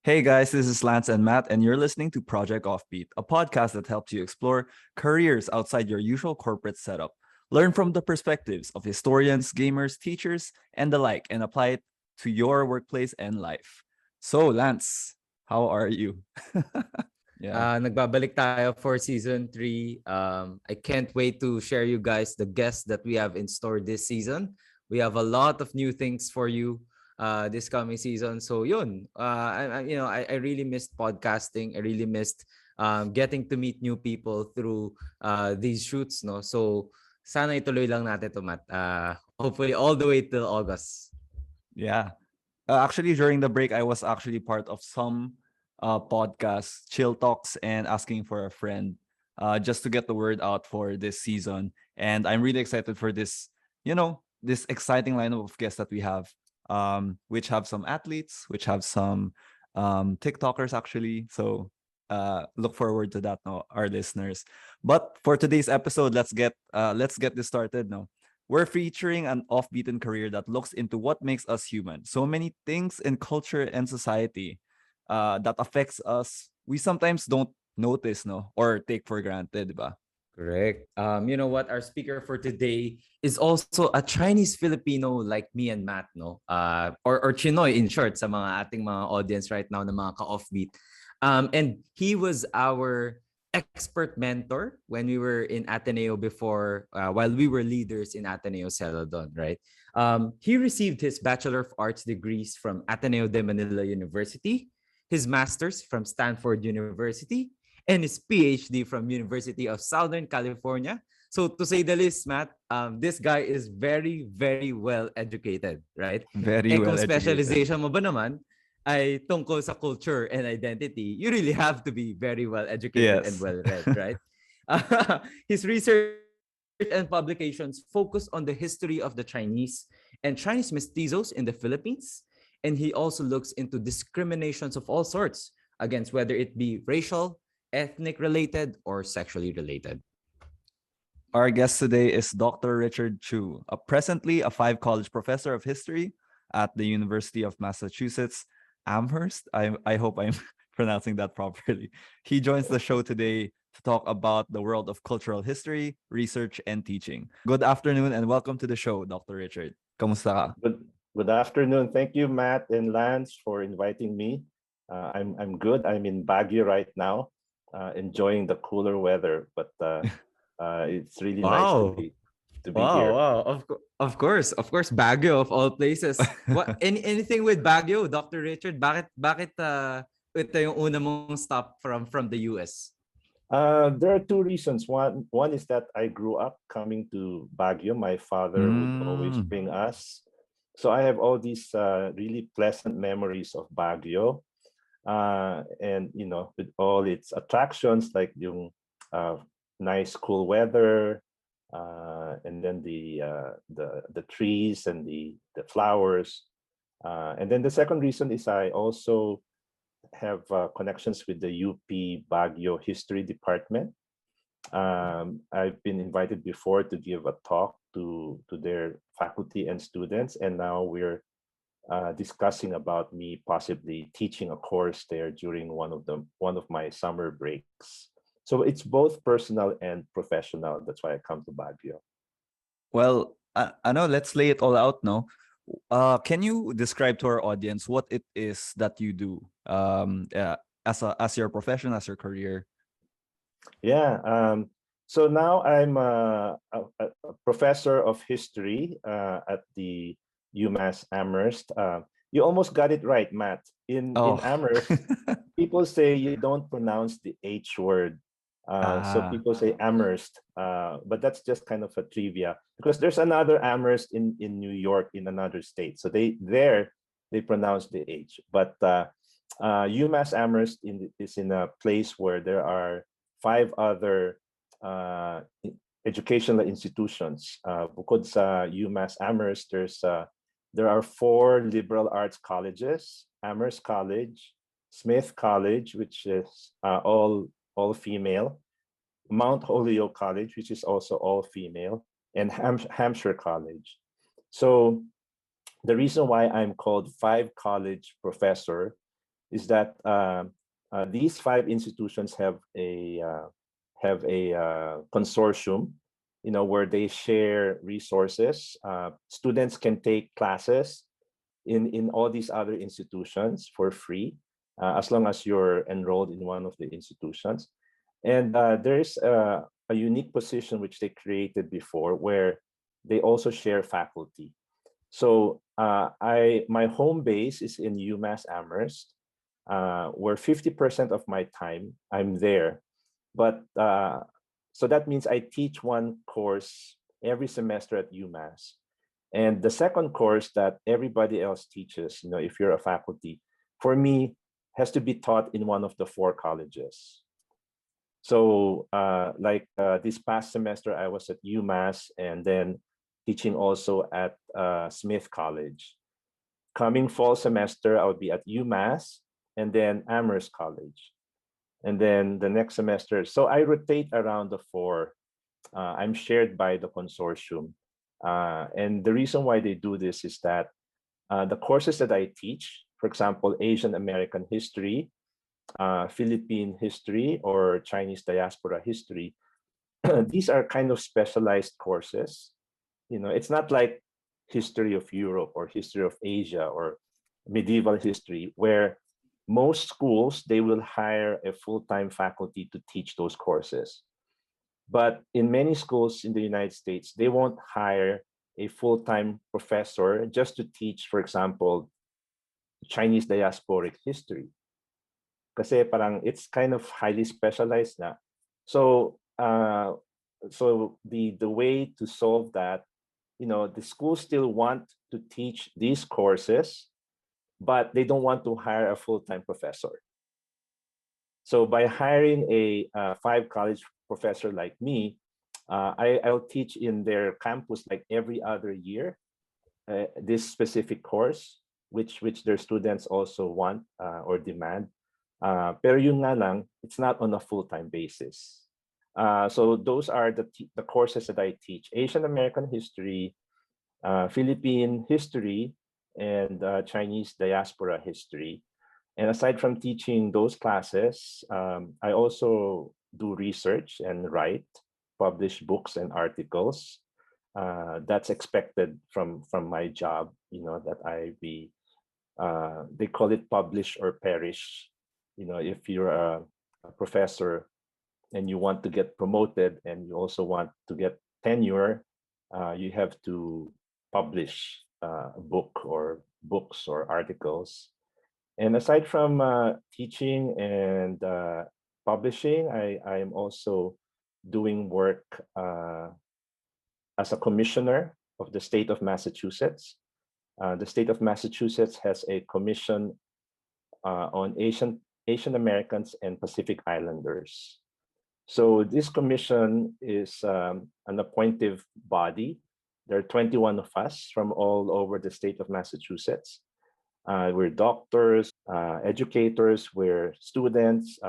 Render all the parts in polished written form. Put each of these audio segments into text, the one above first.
Hey guys, this is Lance and Matt, and you're listening to Project Offbeat, a podcast that helps you explore careers outside your usual corporate setup. Learn from the perspectives of historians, gamers, teachers, and the like, and apply it to your workplace and life. So, Lance, how are you? Yeah. Nagbabalik tayo for season 3. I can't wait to share you guys the guests that we have in store this season. We have a lot of new things for you this coming season. So yun, I really missed podcasting. I really missed getting to meet new people through these shoots. No, so sana ituloy lang natin to, Matt. Hopefully all the way till August. Yeah. Actually, during the break, I was actually part of some podcasts, chill talks, and asking for a friend, just to get the word out for this season. And I'm really excited for this, this exciting lineup of guests that we have, which have some athletes, which have some TikTokers actually. So look forward to that, no, our listeners. But for today's episode, let's get this started. No, we're featuring an off-beaten career that looks into what makes us human. So many things in culture and society that affects us, we sometimes don't notice, no, or take for granted, ba? Correct. You know what? Our speaker for today is also a Chinese-Filipino like me and Matt, no? Or Chinoy in short sa mga ating mga audience right now na mga ka-offbeat. And he was our expert mentor when we were in Ateneo before, while we were leaders in Ateneo Celadon, right? He received his Bachelor of Arts degrees from Ateneo de Manila University, his master's from Stanford University, and his PhD from University of Southern California. So to say the least, Matt, this guy is very, very well educated, right? Very And well kung educated. specialization mo ba naman ay tungkol sa culture and identity, you really have to be very well educated and Yes. well read, right? His research and publications focus on the history of the Chinese and Chinese mestizos in the Philippines. And he also looks into discriminations of all sorts against whether it be racial, ethnic related, or sexually related. Our guest today is Dr. Richard Chu, presently a five-college professor of history at the University of Massachusetts Amherst. I hope I'm pronouncing that properly. He joins the show today to talk about the world of cultural history, research, and teaching. Good afternoon and welcome to the show, Dr. Richard. Kamusta ka? Good afternoon. Thank you, Matt and Lance, for inviting me. I'm good. I'm in Baguio right now, enjoying the cooler weather. But it's really nice to Wow. be Wow, here. wow. Of course, Baguio of all places. What anything with Baguio, Dr. Richard? Bakit ito yung una mong stop from the US? There are two reasons. One is that I grew up coming to Baguio. My father would always Mm. bring us. So I have all these really pleasant memories of Baguio. And with all its attractions like yung nice cool weather, and then the trees and the flowers, and then the second reason is I also have connections with the UP Baguio History Department. I've been invited before to give a talk to their faculty and students, and now we're discussing about me possibly teaching a course there during one of my summer breaks. So it's both personal and professional. That's why I come to Baguio. Well, I know, let's lay it all out now. Can you describe to our audience what it is that you do as your profession, as your career? Yeah. So now I'm a professor of history at the UMass Amherst. You almost got it right, Matt. In Oh. Amherst, people say you don't pronounce the H word. So Ah. people say Amherst, but that's just kind of a trivia because there's another Amherst in New York in another state. So they pronounce the H. But UMass Amherst is in a place where there are five other educational institutions. Bukod sa UMass Amherst, there are four liberal arts colleges: Amherst College, Smith College, which is all female, Mount Holyoke College, which is also all female, and Hampshire College. So the reason why I'm called five college professor is that these five institutions have a consortium, where they share resources. Students can take classes in all these other institutions for free, as long as you're enrolled in one of the institutions. And there is a unique position which they created before, where they also share faculty. So my home base is in UMass Amherst, where 50% of my time I'm there. But so that means I teach one course every semester at UMass. And the second course that everybody else teaches, if you're a faculty, for me, has to be taught in one of the four colleges. So this past semester, I was at UMass and then teaching also at Smith College. Coming fall semester, I would be at UMass and then Amherst College. And then the next semester, so I rotate around the four. I'm shared by the consortium. And the reason why they do this is that the courses that I teach, for example, Asian American history, Philippine history, or Chinese diaspora history, these are kind of specialized courses. It's not like history of Europe or history of Asia or medieval history, where most schools, they will hire a full-time faculty to teach those courses. But in many schools in the United States, they won't hire a full-time professor just to teach, for example, Chinese diasporic history. Kasi parang it's kind of highly specialized na. So the way to solve that, the schools still want to teach these courses, but they don't want to hire a full-time professor. So by hiring a five-college professor like me, I'll teach in their campus like every other year, this specific course, which their students also want or demand. Pero yun nga lang, it's not on a full-time basis. So those are the courses that I teach: Asian American history, Philippine history, and Chinese diaspora history. And aside from teaching those classes, I also do research and publish books and articles. That's expected from my job, that I be, they call it publish or perish. If you're a professor and you want to get promoted and you also want to get tenure, you have to publish a book or books or articles. And aside from teaching and publishing, I am also doing work as a commissioner of the state of Massachusetts. The state of Massachusetts has a commission on Asian Americans and Pacific Islanders. So this commission is an appointive body. There are 21 of us from all over the state of Massachusetts. We're doctors, educators, we're students,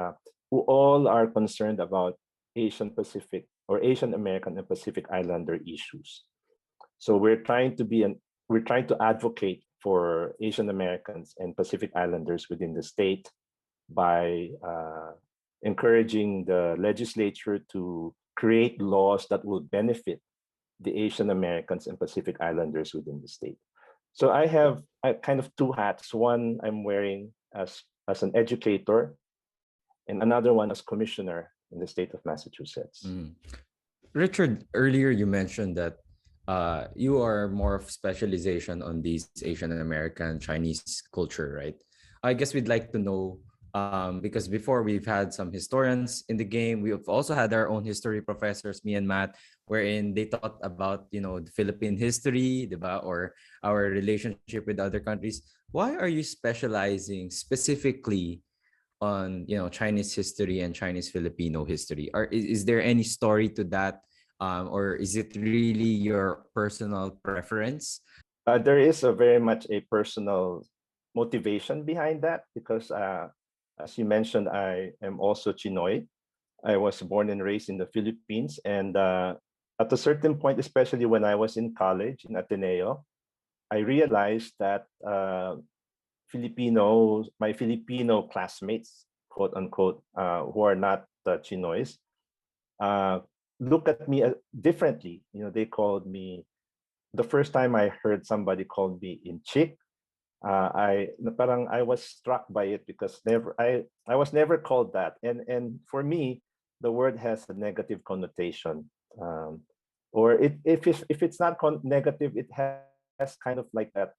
who all are concerned about Asian Pacific or Asian American and Pacific Islander issues. So we're trying to advocate for Asian Americans and Pacific Islanders within the state by encouraging the legislature to create laws that will benefit the Asian Americans and Pacific Islanders within the state. So I have kind of two hats. One I'm wearing as an educator, and another one as commissioner in the state of Massachusetts. Richard, earlier you mentioned that you are more of specialization on these Asian American Chinese culture, right? I guess we'd like to know, because before we've had some historians in the game, we've also had our own history professors, me and Matt, wherein they taught about, the Philippine history, diba, or our relationship with other countries. Why are you specializing specifically on, Chinese history and Chinese-Filipino history? Is there any story to that? Or is it really your personal preference? There is a very much a personal motivation behind that because, as you mentioned, I am also Chinoy. I was born and raised in the Philippines, and at a certain point, especially when I was in college in Ateneo, I realized that my Filipino classmates, quote unquote, who are not Chinoys, uh, look at me differently. You know, they called me, the first time I heard somebody called me in chick, I was struck by it because I was never called that, and for me, the word has a negative connotation, or if it's not negative, it has kind of like that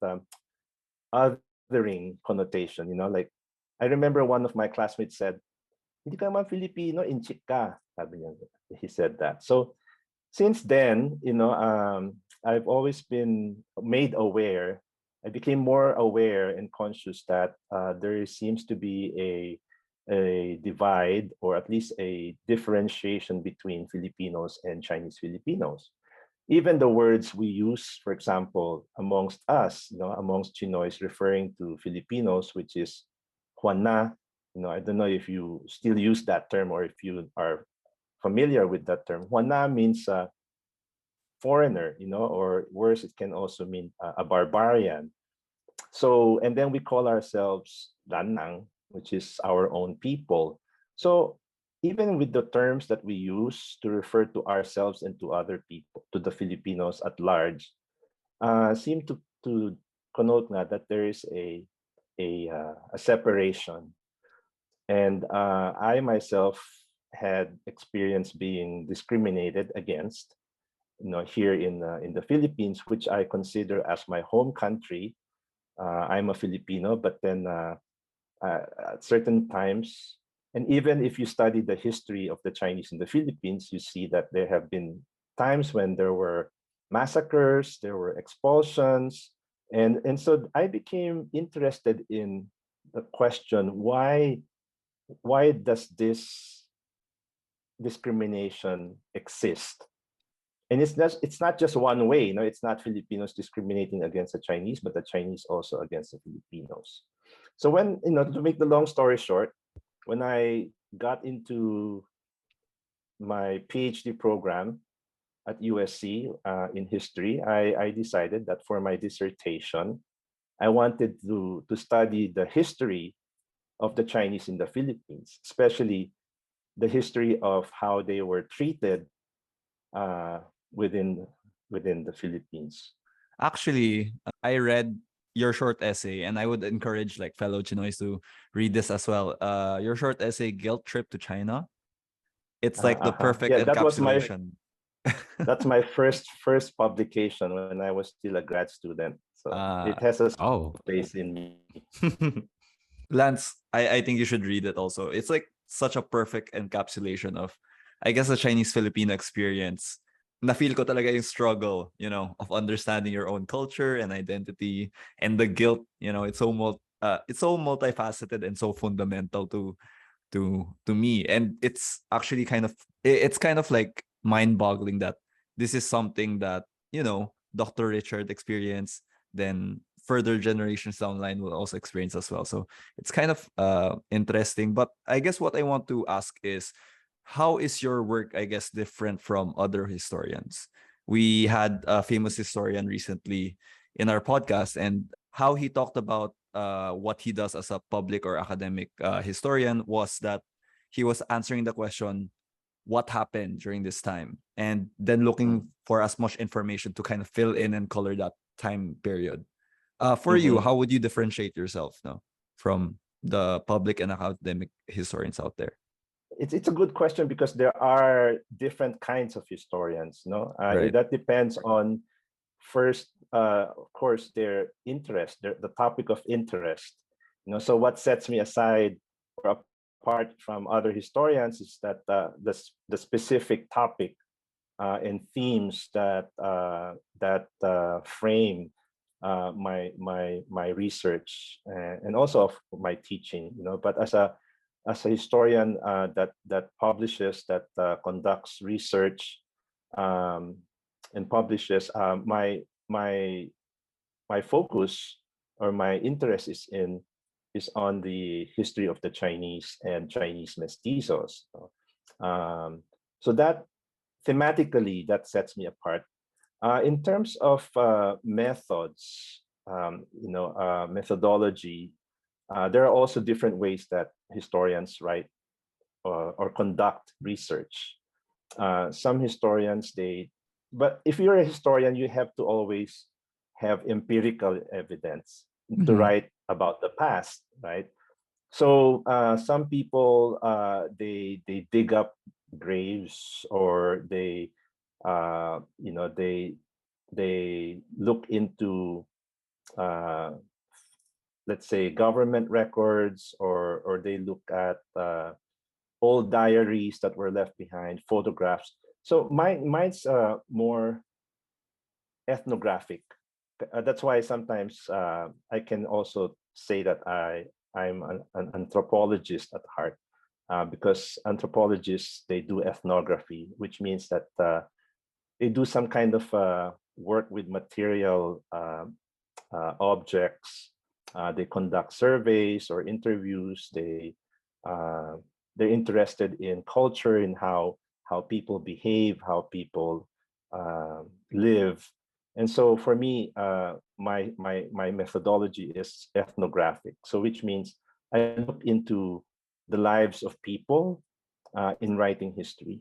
othering connotation. You know, like I remember one of my classmates said, "Hindi ka man Filipino, inchik ka." Sabi niya, he said that. So since then, I've always been made aware. I became more aware and conscious that there seems to be a divide, or at least a differentiation between Filipinos and Chinese Filipinos. Even the words we use, for example, amongst us, amongst Chinoys, referring to Filipinos, which is Juana. I don't know if you still use that term or if you are familiar with that term. Juana means foreigner, or worse, it can also mean a barbarian. So, and then we call ourselves Lanang, which is our own people. So, even with the terms that we use to refer to ourselves and to other people, to the Filipinos at large, seem to connote that there is a separation. And I myself had experienced being discriminated against, here in the Philippines, which I consider as my home country. I'm a Filipino, but then at certain times, and even if you study the history of the Chinese in the Philippines, you see that there have been times when there were massacres, there were expulsions, and so I became interested in the question, why does this discrimination exist? And it's not just one way. It's not Filipinos discriminating against the Chinese, but the Chinese also against the Filipinos. So when, to make the long story short, when I got into my PhD program at USC in history, I decided that for my dissertation, I wanted to study the history of the Chinese in the Philippines, especially the history of how they were treated uh, within the Philippines. Actually, I read your short essay, and I would encourage like fellow Chinoys to read this as well. Your short essay, "Guilt Trip to China." It's like the perfect Yeah, encapsulation. that's my first publication when I was still a grad student. So it has a Oh. place in me. Lance, I think you should read it also. It's like such a perfect encapsulation of, I guess, the Chinese Filipino experience. Na-feel ko talaga yung struggle, of understanding your own culture and identity, and the guilt. It's so multifaceted and so fundamental to me. And it's actually it's kind of like mind-boggling that this is something that, Dr. Richard experienced, then further generations down the line will also experience as well. So it's kind of interesting. But I guess what I want to ask is, how is your work, I guess, different from other historians? We had a famous historian recently in our podcast, and how he talked about what he does as a public or academic historian was that he was answering the question, what happened during this time, and then looking for as much information to kind of fill in and color that time period. For you, how would you differentiate yourself now from the public and academic historians out there? It's a good question because there are different kinds of historians. No, Right. that depends on first, of course, their interest, the topic of interest. So what sets me aside or apart from other historians is that the specific topic and themes that frame my research and also of my teaching. But as a historian that publishes, that conducts research and publishes, my focus or my interest is on the history of the Chinese and Chinese mestizos. So that thematically, that sets me apart. In terms of methods, methodology, There are also different ways that historians write or conduct research. Some historians, but if you're a historian, you have to always have empirical evidence to Mhm. write about the past, right? So some people they dig up graves, or they look into uh, let's say government records, or they look at old diaries that were left behind, photographs. So mine's more ethnographic. That's why sometimes I can also say that I'm an anthropologist at heart, because anthropologists, they do ethnography, which means that they do some kind of work with material objects. They conduct surveys or interviews. Uh, they're interested in culture, in how people behave, how people live. And so for me, my methodology is ethnographic. So which means I look into the lives of people in writing history.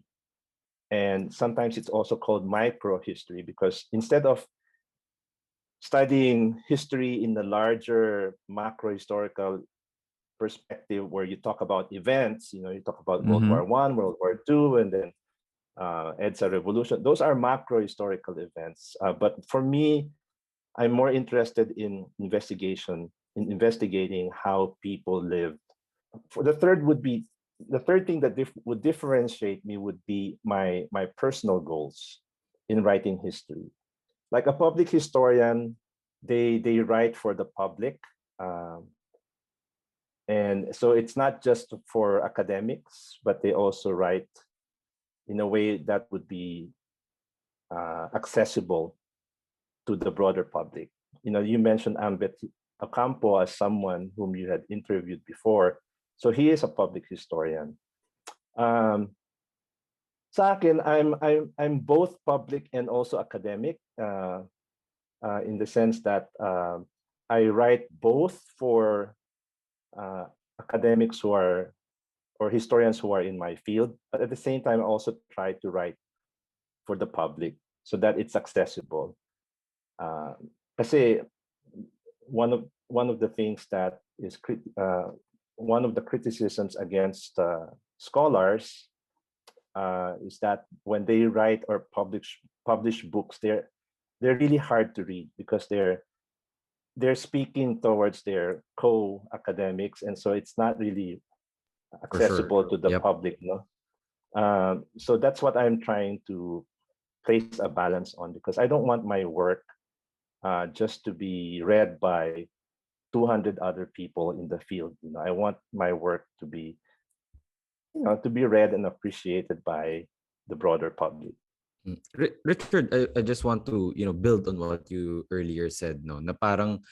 And sometimes it's also called micro history, because instead of studying history in the larger macro historical perspective, where you talk about events, you talk about World Mhm. War One, World War Two, and then EDSA revolution. Those are macro historical events. But for me, I'm more interested in investigating how people lived. For the third thing that would differentiate me would be my personal goals in writing history. Like a public historian, they write for the public, um, and so it's not just for academics, but they also write in a way that would be accessible to the broader public. You mentioned Ambet Ocampo as someone whom you had interviewed before, so he is a public historian. Um, sa akin, I'm both public and also academic. In the sense that I write both for uh, academics who are or historians who are in my field, but at the same time, I also try to write for the public so that it's accessible. Uh, Kasi one of the things that is one of the criticisms against scholars is that when they write or publish books, they're really hard to read, because they're speaking towards their co-academics, and so it's not really For sure. accessible to the Yep. public, no. So that's what I'm trying to place a balance on, because I don't want my work just to be read by 200 other people in the field. I want my work to be read and appreciated by the broader public. Richard, I just want to, build on what you earlier said, no, na parang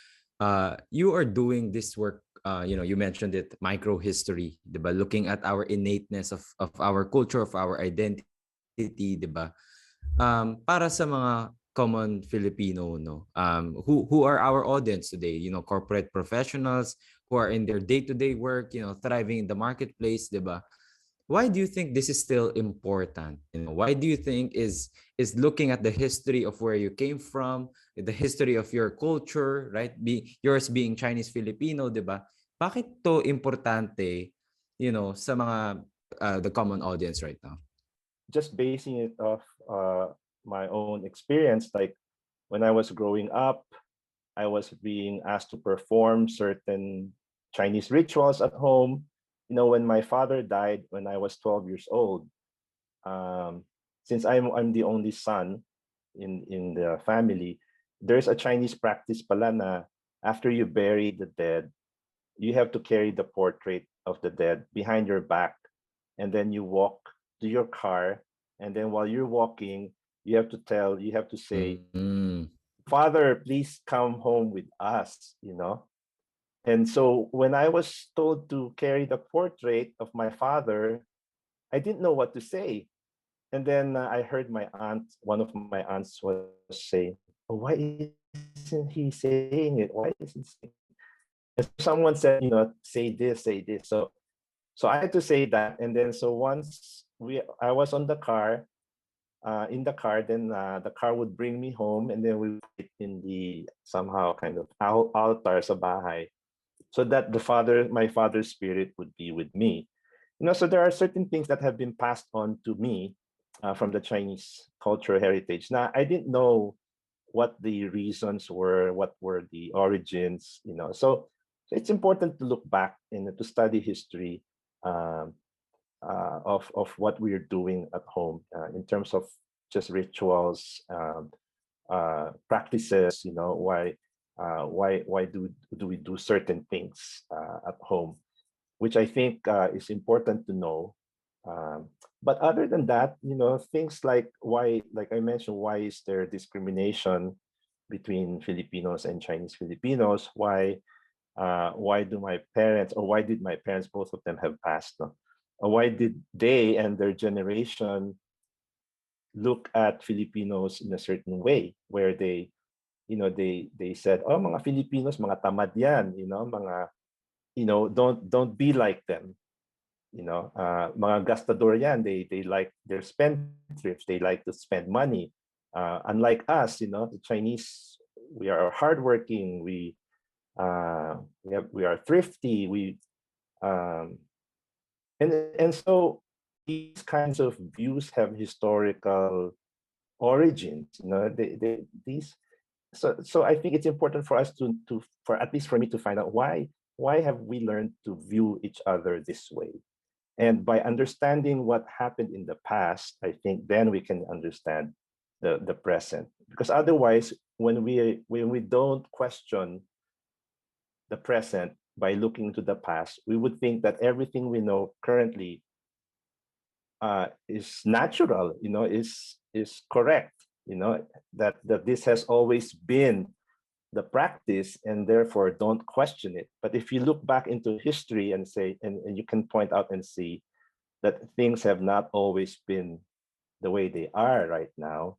you are doing this work, you mentioned it, micro history, 'di ba? Looking at our innateness of our culture, of our identity, 'di ba? Para sa mga common Filipino, no, who are our audience today, corporate professionals who are in their day-to-day work, thriving in the marketplace, 'di ba? Why do you think this is still important? Why do you think is looking at the history of where you came from, the history of your culture, right? Yours being Chinese-Filipino, 'di ba? Bakit to importante, sa mga the common audience right now? Just basing it off my own experience, like when I was growing up, I was being asked to perform certain Chinese rituals at home. When my father died when I was 12 years old, um, since I'm the only son in the family, there's a Chinese practice pala na after you bury the dead, you have to carry the portrait of the dead behind your back, and then you walk to your car, and then while you're walking, you have to say, Mm. "Father, please come home with us," And so when I was told to carry the portrait of my father, I didn't know what to say. And then I heard one of my aunts was saying, "Oh, why isn't he saying it? Why isn't he saying it?" And someone said, say this, say this. So I had to say that. And then so once I was on the car, then the car would bring me home, and then we would sit in the somehow kind of altar sa bahay, so that my father's spirit would be with me. So there are certain things that have been passed on to me from the Chinese cultural heritage. Now, I didn't know what the reasons were, what were the origins, So it's important to look back and to study history um, of what we're doing at home in terms of just rituals, practices. Why do we do certain things at home, which I think is important to know. But other than that, things like like I mentioned, why is there discrimination between Filipinos and Chinese Filipinos? Why do my parents, or why did my parents, both of them, have passed? No? Why did they and their generation look at Filipinos in a certain way, where they said, oh, mga Filipinos, mga tamad yan, mga, don't be like them. Mga gastador yan, they like, they're spendthrifts, they like to spend money. Unlike us, the Chinese, we are hardworking, we are thrifty, and so these kinds of views have historical origins. These. So I think it's important for us for at least for me to find out why have we learned to view each other this way. And by understanding what happened in the past, I think then we can understand the present. Because otherwise, when we don't question the present by looking to the past, we would think that everything we know currently is natural, is correct, that this has always been the practice, and therefore don't question it. But if you look back into history and say, and you can point out and see that things have not always been the way they are right now,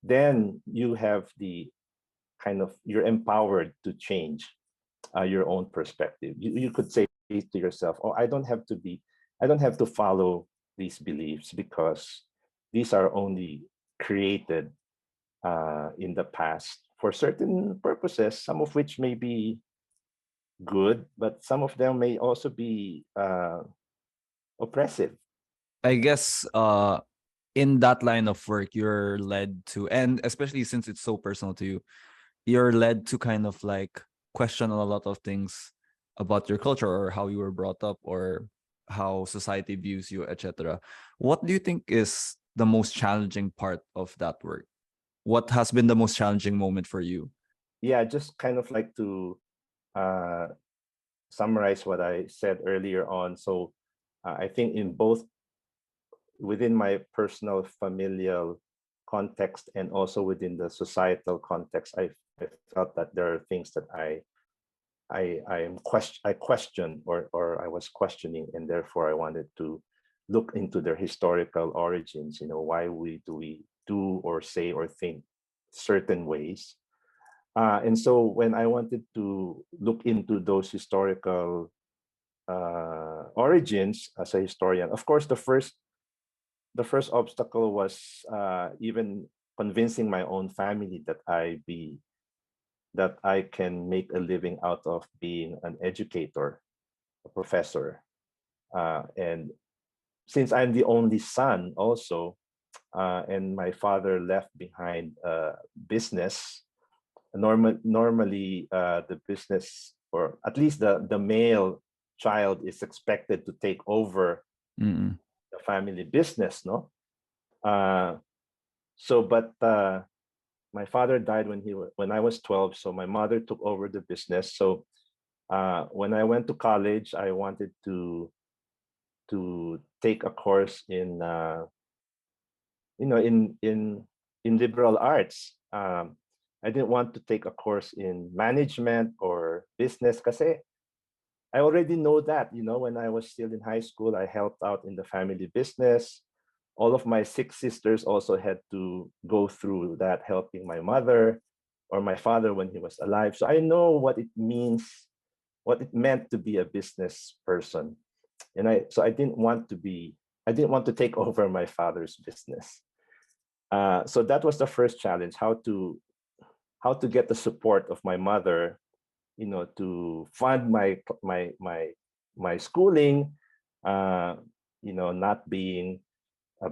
then you have the kind of, you're empowered to change your own perspective. You could say to yourself, oh, I don't have to follow these beliefs, because these are only created in the past for certain purposes, some of which may be good, but some of them may also be oppressive. I guess in that line of work, you're led to, and especially since it's so personal to you, you're led to kind of like question a lot of things about your culture, or how you were brought up, or how society views you, etc. What do you think is the most challenging part of that work? What has been the most challenging moment for you? Yeah, just kind of like to summarize what I said earlier on. So I think in both within my personal familial context and also within the societal context, I felt that there are things that I questioned, or I was questioning, and therefore I wanted to look into their historical origins. Why do we do or say or think certain ways? And so when I wanted to look into those historical origins as a historian, of course, the first obstacle was even convincing my own family that I can make a living out of being an educator, a professor. And since I'm the only son also, and my father left behind a business, normally the business, or at least the male child, is expected to take over Mm-mm. the family business, no? But my father died when I was 12, so my mother took over the business. So when I went to college, I wanted to take a course in in liberal arts. I didn't want to take a course in management or business, kasi I already know that. When I was still in high school, I helped out in the family business. All of my 6 sisters also had to go through that, helping my mother or my father when he was alive. So I know what it means what it meant to be a business person. And I didn't want to take over my father's business. So that was the first challenge: how to get the support of my mother, to fund my schooling, not being a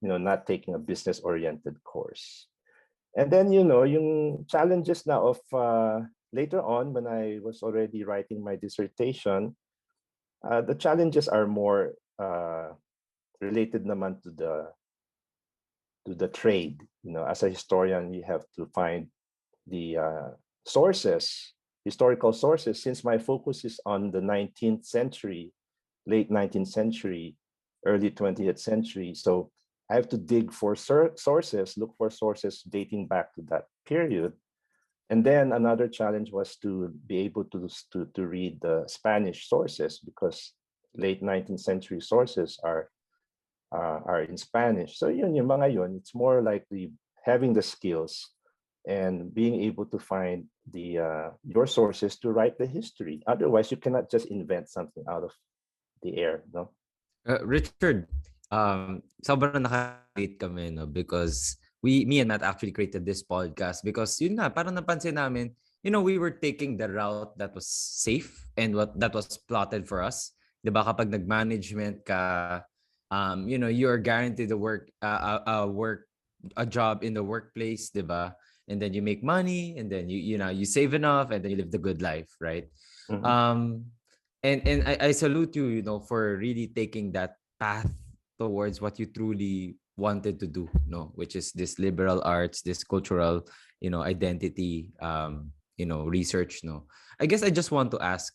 not taking a business oriented course. And then, yung challenges now of later on, when I was already writing my dissertation, the challenges are more related naman to the trade. As a historian, you have to find the historical sources. Since my focus is on the 19th century, late 19th century, early 20th century, so I have to dig for sources, look for sources dating back to that period. And then another challenge was to be able to read the Spanish sources, because late 19th century sources are in Spanish. So yung mga yun, it's more likely having the skills and being able to find your sources to write the history. Otherwise, you cannot just invent something out of the air, no? Richard, sobrang nakaka-relate kami, no? Because me and Matt actually created this podcast because yun nga, parang napansin namin, we were taking the route that was safe and what that was plotted for us. 'Di ba, kapag nag-management ka, you are guaranteed a job in the workplace, 'di ba? And then you make money, and then you save enough, and then you live the good life, right? Mhm. And I salute you, for really taking that path towards what you truly wanted to do, which is this liberal arts, this cultural, identity, research, no. I guess I just want to ask,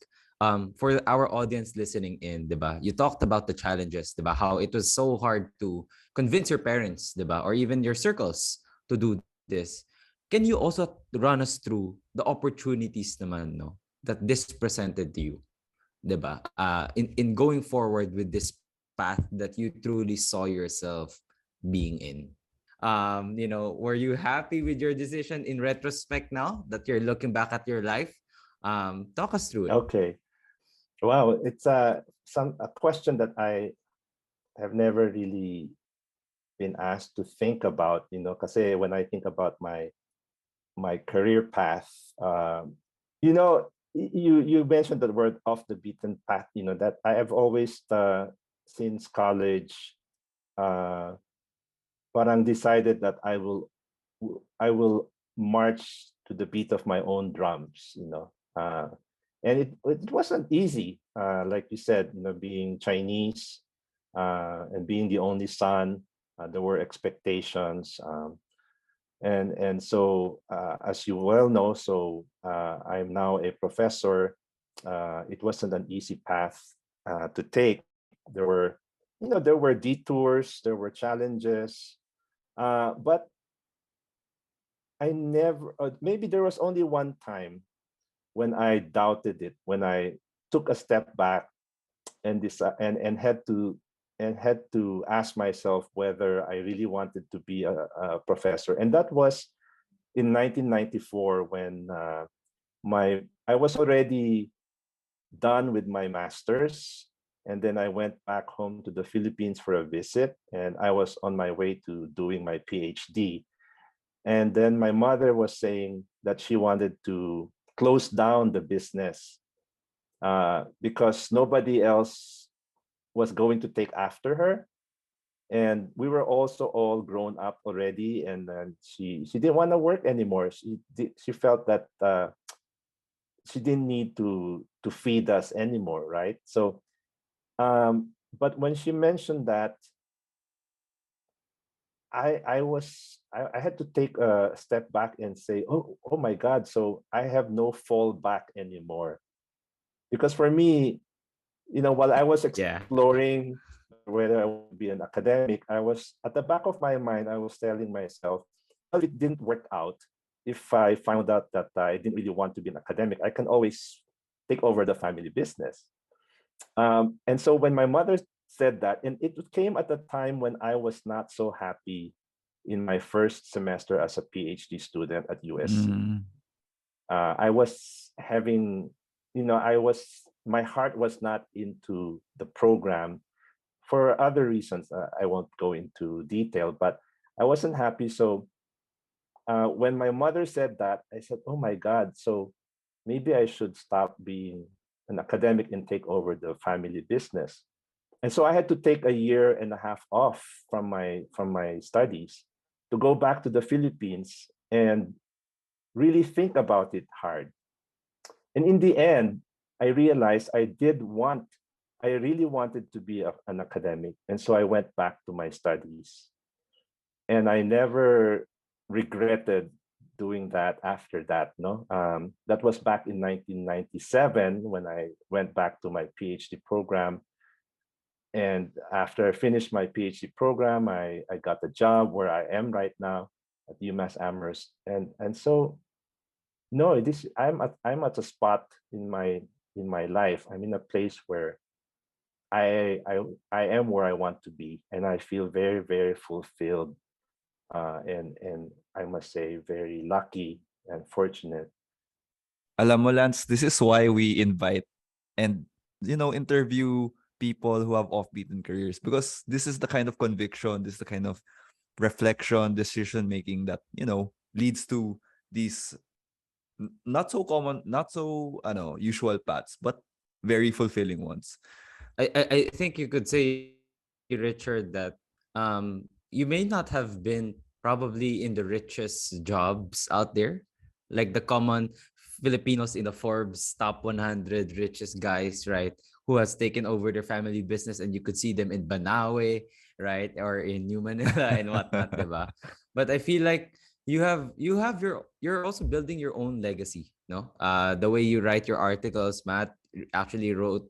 for our audience listening in, diba, you talked about the challenges, diba, how it was so hard to convince your parents, diba, or even your circles to do this. Can you also run us through the opportunities naman, no, that this presented to you, diba? In going forward with this path that you truly saw yourself being in. Were you happy with your decision in retrospect now that you're looking back at your life? Talk us through it. Okay. Wow, it's a question that I have never really been asked to think about, kasi when I think about my career path, you mentioned the word off the beaten path, that I have always since college parang decided that I will march to the beat of my own drums, and it wasn't easy, like you said, being Chinese, and being the only son. There were expectations, and so as you well know, so I'm now a professor. It wasn't an easy path to take. There were detours, there were challenges, but I never. Maybe there was only one time when I doubted it, when I took a step back and had to ask myself whether I really wanted to be a professor. And that was in 1994, when I was already done with my master's, and then I went back home to the Philippines for a visit, and I was on my way to doing my PhD. And then my mother was saying that she wanted to close down the business, because nobody else was going to take after her. And we were also all grown up already, and then she didn't want to work anymore. She felt that she didn't need to feed us anymore, right? So, but when she mentioned that, I had to take a step back and say, oh my God, so I have no fallback anymore. Because for me, while I was Yeah. exploring whether I would be an academic, I was, at the back of my mind, I was telling myself, well, it didn't work out. If I found out that I didn't really want to be an academic, I can always take over the family business. And so when my mother said that, and it came at a time when I was not so happy in my first semester as a PhD student at USC. Mm. I was having my heart was not into the program for other reasons. I won't go into detail, but I wasn't happy. So when my mother said that, I said, "Oh my God!" So maybe I should stop being an academic and take over the family business. And so I had to take a year and a half off from my studies to go back to the Philippines and really think about it hard. And in the end, I realized I really wanted to be an academic. And so I went back to my studies. And I never regretted doing that after that. No, that was back in 1997 when I went back to my PhD program. And after I finished my PhD program, I got the job where I am right now at UMass Amherst. And so no, this I'm at a spot in my life. I'm in a place where I I I am where I want to be, and I feel very, very fulfilled, and I must say very lucky and fortunate. Alam mo, Lance, this is why we invite and, interview people who have off-beaten careers, because this is the kind of conviction, this is the kind of reflection, decision making that, leads to these not so common, not so, usual paths, but very fulfilling ones. I think you could say, Richard, that you may not have been probably in the richest jobs out there, like the common Filipinos in the Forbes top 100 richest guys, right? Who has taken over their family business, and you could see them in Banawe, right, or in New Manila and whatnot, diba? But I feel like you have you're also building your own legacy, no? The way you write your articles, Matt actually wrote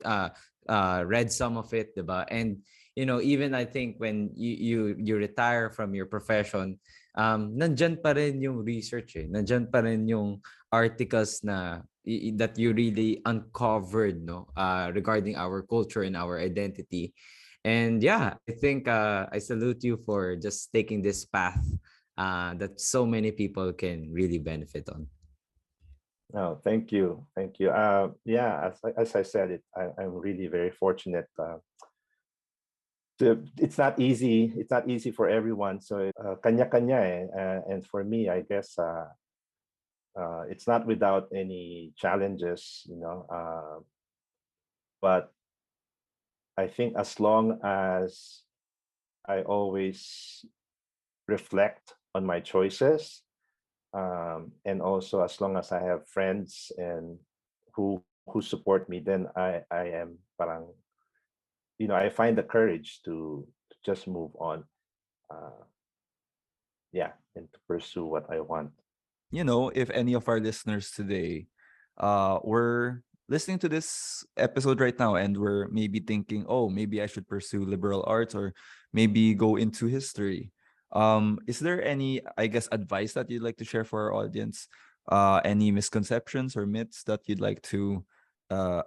read some of it, diba? And even I think when you retire from your profession, nandyan pa rin yung research, nandyan pa rin yung articles that you really uncovered, no, regarding our culture and our identity. And yeah, I think I salute you for just taking this path that so many people can really benefit on. No, thank you, thank you. Yeah, as I said, I'm really very fortunate. It's not easy. It's not easy for everyone. So kanya-kanya eh. And for me, I guess it's not without any challenges. But I think as long as I always reflect on my choices, and also as long as I have friends and who support me, then I am parang, I find the courage to just move on. Uh, yeah, and to pursue what I want. If any of our listeners today were listening to this episode right now and were maybe thinking, oh, maybe I should pursue liberal arts or maybe go into history. Is there any, I guess, advice that you'd like to share for our audience? Any misconceptions or myths that you'd like to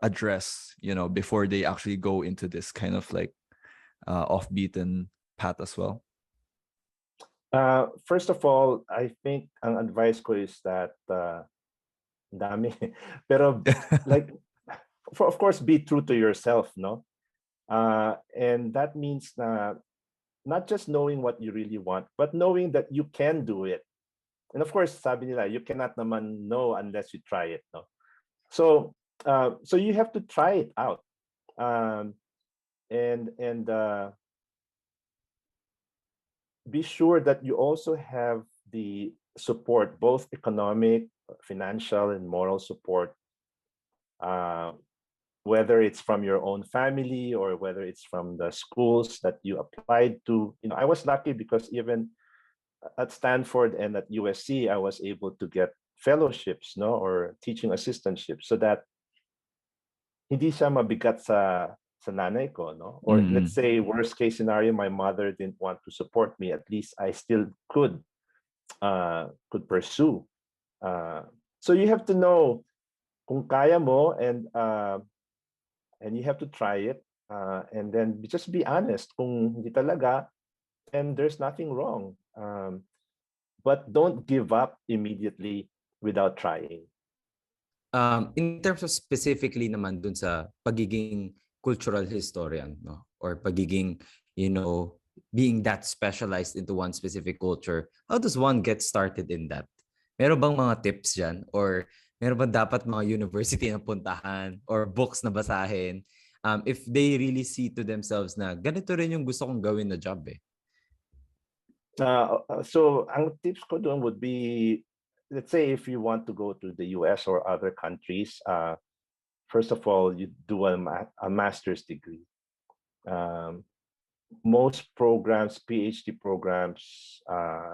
address, before they actually go into this kind of like off-beaten path as well? First of all, I think ang advice ko is that dami, pero like, of course, be true to yourself, no? And that means not just knowing what you really want, but knowing that you can do it. And of course, sabi nila, you cannot naman know unless you try it, no? So you have to try it out, and be sure that you also have the support, both economic, financial, and moral support, uh, whether it's from your own family or whether it's from the schools that you applied to. I was lucky because even at Stanford and at USC, I was able to get fellowships, no, or teaching assistantships, so that hindi siya mabigat sa nanay ko, no? Or let's say worst case scenario, my mother didn't want to support me. At least I still could pursue. So you have to know kung kaya mo, and you have to try it, and then just be honest. Kung hindi talaga, then there's nothing wrong. But don't give up immediately without trying. In terms of specifically naman dun sa pagiging cultural historian, no? Or pagiging, being that specialized into one specific culture, how does one get started in that? Meron bang mga tips dyan? Or meron bang dapat mga university na puntahan or books na basahin? If they really see to themselves na ganito rin yung gusto kong gawin na job eh. So ang tips ko doon would be, let's say if you want to go to the US or other countries, first of all, you do a master's degree. Most programs, PhD programs,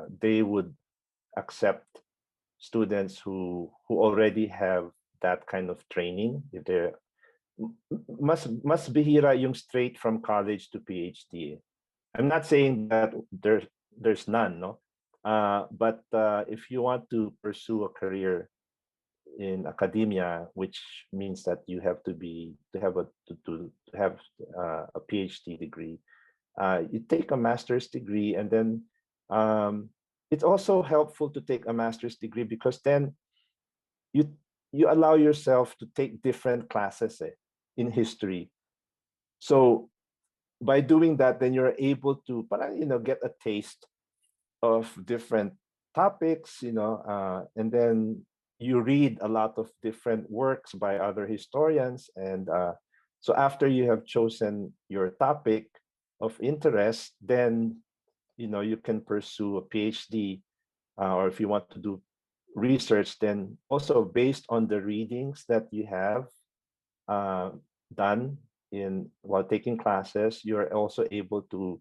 they would accept students who already have that kind of training. If they're mas bihira yung straight from college to PhD. I'm not saying that there's none, no. But if you want to pursue a career in academia, which means that you have to have a PhD degree, you take a master's degree, and then it's also helpful to take a master's degree because then you allow yourself to take different classes in history. So by doing that, then you're able to get a taste of different topics, and then you read a lot of different works by other historians. And so after you have chosen your topic of interest, then you can pursue a PhD, or if you want to do research, then also based on the readings that you have done while taking classes, you're also able to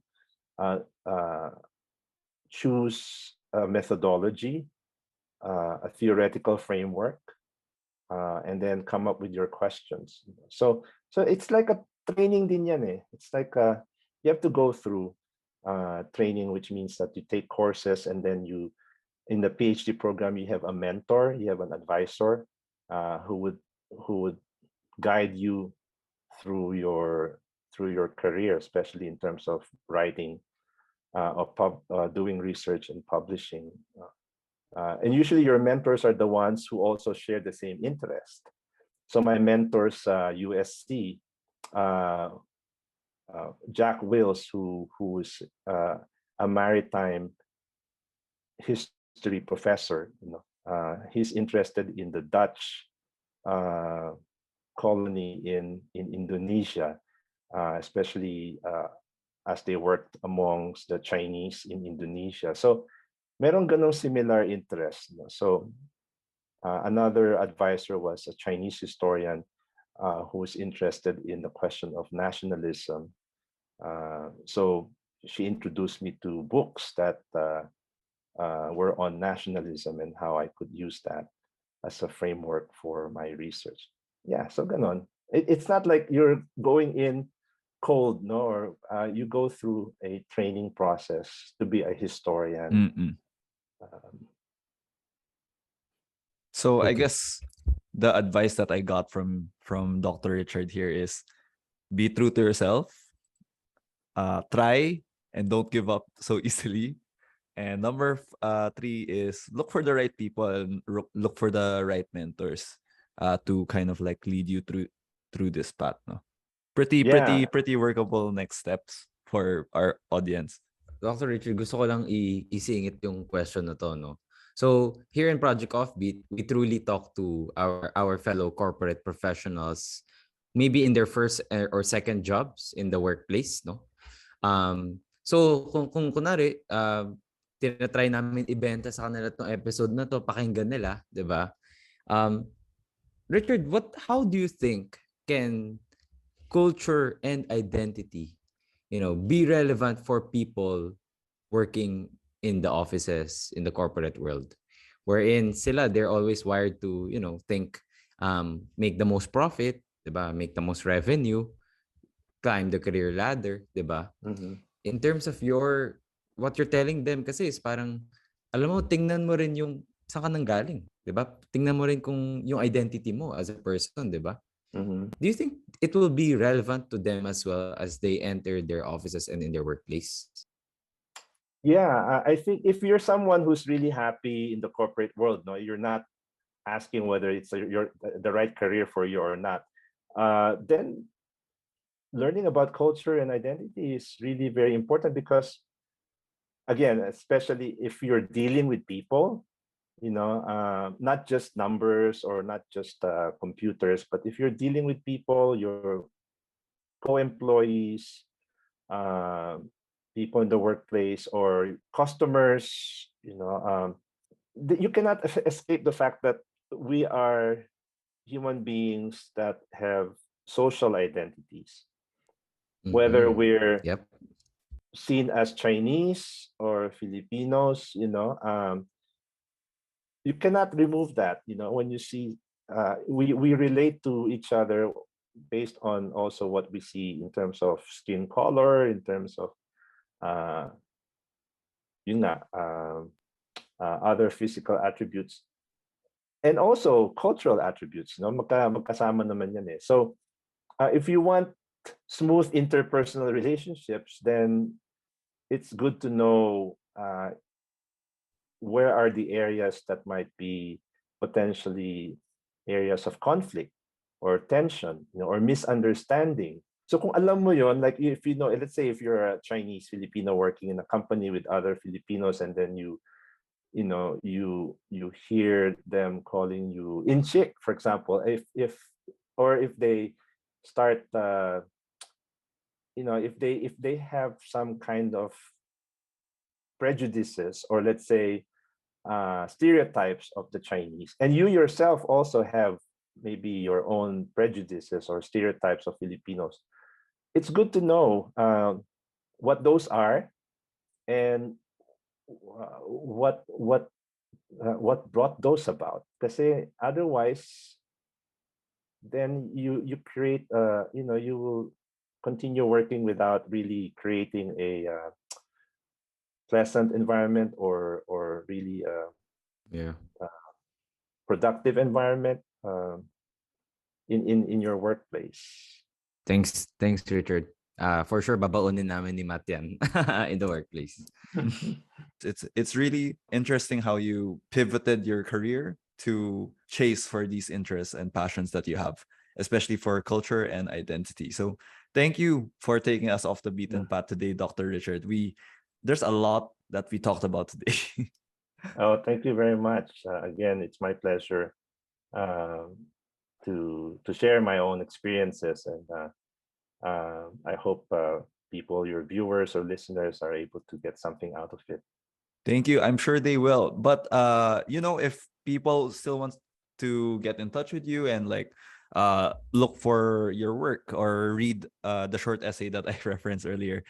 choose a methodology, a theoretical framework, and then come up with your questions. So it's like a training din yan eh. It's like you have to go through training, which means that you take courses, and then in the PhD program, you have a mentor, you have an advisor who would guide you through your career, especially in terms of writing, doing research and publishing. And usually your mentors are the ones who also share the same interest. So my mentors, USC, Jack Wills, who is a maritime history professor, he's interested in the Dutch colony in Indonesia, especially as they worked amongst the Chinese in Indonesia. So meron ganong similar interest. So another advisor was a Chinese historian who was interested in the question of nationalism. So she introduced me to books that were on nationalism and how I could use that as a framework for my research. Yeah, so ganon. It's not like you're going in cold, no, or you go through a training process to be a historian. So I Okay. guess the advice that I got from Dr. Richard here is be true to yourself, try and don't give up so easily. And number 3 is look for the right people and look for the right mentors to kind of like lead you through this path. No, pretty Yeah. workable next steps for our audience. Dr. Richard, gusto ko lang isingit yung question na to, no? So, here in Project Offbeat, we truly talk to our fellow corporate professionals, maybe in their first or second jobs in the workplace, no? So, kung kunwari, tinatry namin ibenta sa kanila itong episode na to, pakinggan nila, di ba? Richard, how do you think can culture and identity be relevant for people working in the offices in the corporate world, wherein they're always wired to think, make the most profit, diba? Make the most revenue, climb the career ladder, diba? Mm-hmm. In terms of what you're telling them kasi is parang, alam mo, tingnan mo rin yung saan ka nang galing, diba? Tingnan mo rin kung yung identity mo as a person, diba? Mm-hmm. Do you think it will be relevant to them as well as they enter their offices and in their workplace? Yeah, I think if you're someone who's really happy in the corporate world, no, you're not asking whether it's the right career for you or not, then learning about culture and identity is really very important, because again, especially if you're dealing with people, not just numbers or not just computers, but if you're dealing with people, your co-employees, uh, people in the workplace, or customers, you cannot escape the fact that we are human beings that have social identities, whether Mhm. we're Yep. seen as Chinese or Filipinos. You cannot remove that. When you see, we relate to each other based on also what we see in terms of skin color, in terms of uh, yun nga, other physical attributes, and also cultural attributes. Magkasama naman yan eh. So if you want smooth interpersonal relationships, then it's good to know where are the areas that might be potentially areas of conflict or tension, or misunderstanding. So kung alam mo yon, like if let's say if you're a Chinese Filipino working in a company with other Filipinos, and then you hear them calling you inchik, for example, if they start if they have some kind of prejudices, or let's say stereotypes of the Chinese, and you yourself also have maybe your own prejudices or stereotypes of Filipinos, it's good to know what those are, and what brought those about. Because otherwise, then you create you will continue working without really creating a pleasant environment, or really Yeah. productive environment in your workplace. Thanks, Richard. For sure, babaonin namin ni Matt yan in the workplace. It's really interesting how you pivoted your career to chase for these interests and passions that you have, especially for culture and identity. So thank you for taking us off the beaten path today, Dr. Richard. There's a lot that we talked about today. Oh, thank you very much. Again, it's my pleasure um, to share my own experiences, and I hope people, your viewers or listeners, are able to get something out of it. Thank you. I'm sure they will. But if people still want to get in touch with you and like look for your work or read the short essay that I referenced earlier,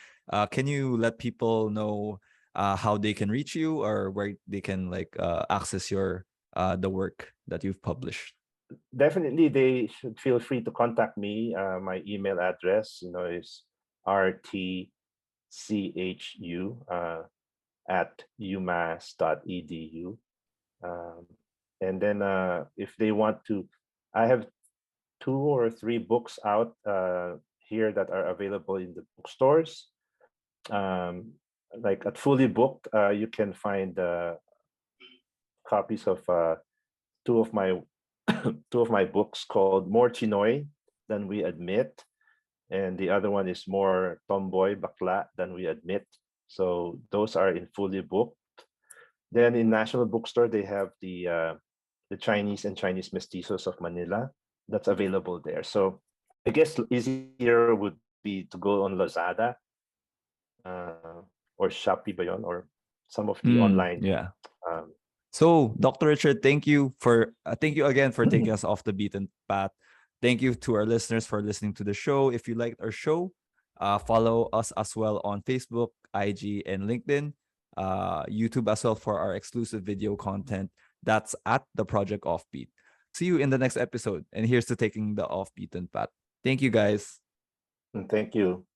can you let people know how they can reach you or where they can like access your the work that you've published? Definitely, they should feel free to contact me. My email address, is rtchu at umass.edu. Um, and then if they want to, I have 2 or 3 books out here that are available in the bookstores. Um, like at Fully Booked, you can find copies of two of my two of my books called More Chinoy Than We Admit, and the other one is More Tomboy Bakla Than We Admit. So those are in Fully Booked. Then in National Bookstore, they have the Chinese and Chinese Mestizos of Manila. That's available there. So I guess easier would be to go on Lazada or Shopee ba yun, or some of the online. Yeah. Um, So, Dr. Richard, thank you again for taking us off the beaten path. Thank you to our listeners for listening to the show. If you liked our show, follow us as well on Facebook, IG, and LinkedIn, YouTube as well for our exclusive video content. That's at the Project Offbeat. See you in the next episode. And here's to taking the off beaten path. Thank you, guys. Thank you.